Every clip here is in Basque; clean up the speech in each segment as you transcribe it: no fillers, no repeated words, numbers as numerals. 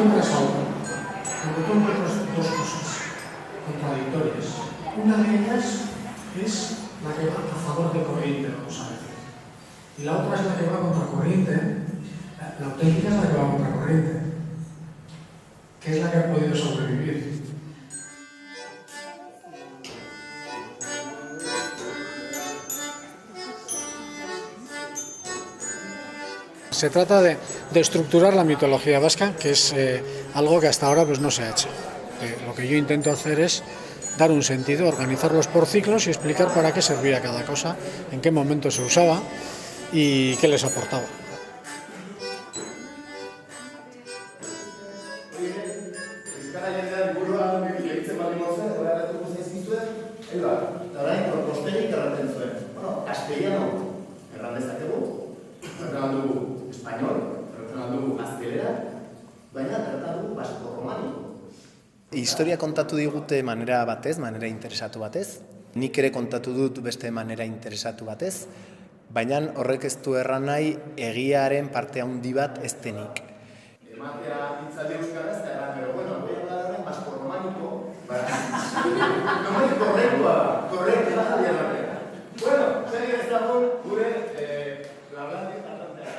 encuentras algo, cuando tú encuentras dos cosas contradictorias, una de ellas es la que va a favor de corriente, vamos a decir, y la otra es la que va contra corriente, la auténtica es la que va contra corriente, que es la que ha podido sobrevivir. Se trata de estructurar la mitología vasca, que es algo que hasta ahora pues, no se ha hecho. Lo que yo intento hacer es dar un sentido, organizarlos por ciclos y explicar para qué servía cada cosa, en qué momento se usaba y qué les aportaba. Historia kontatu digute manera batez, manera interesatu batez. Nik ere kontatu dut beste manera interesatu batez, baina horrek ez du erran nahi egiaren parte handi bat ez denik. Ematea hitzaldi euskaraz eta erran, pero bueno, voy a hablar ahora en vasco románico. No es correctua da, correctua da diarra. Bueno, serie ez dago gure lablandi atantea.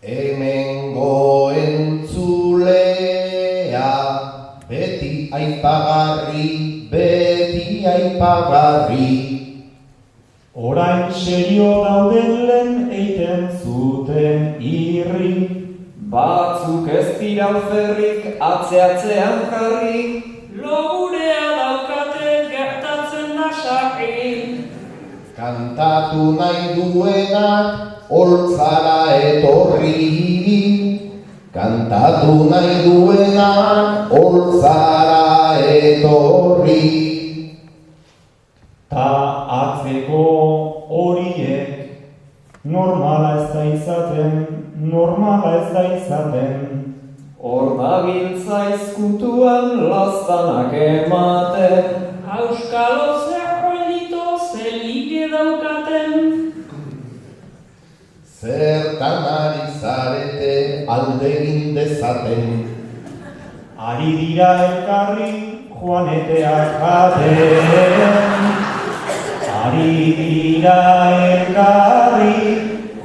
Hemengo entzulea, beti aipagarri. Orain serio dauden lehen eiten zuten irri. Batzuk ez dira alferrik atzean jarri. Logurea daukate gertatzen da sarri. Kantatu nahi duenak holtzara etorri. Kantatu nahi duenak holtzara etorri. Ta atzeko horiek normala ez da izaten. Hor dabiltza izkutuan laztanak ematen. Auskalo zerroelito zelige daukaten. Zertan ari zarete alde egin dezaten. Ari dira elkarri joaneteak jaten. Ari dira elkarri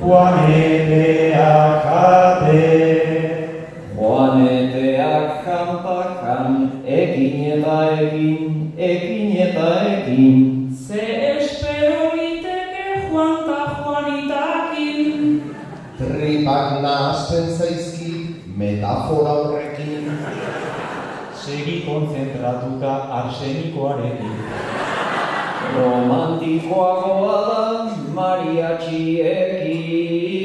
joaneteak jaten. Joaneteak jantakan ekin eta ekin. Ze espero liteke joanta joanitakin. Tripak nahasten zaizki metafora horrekin. Segi konzentratuta arsenikoarekin. Romantikoagoa da mariatxiekin.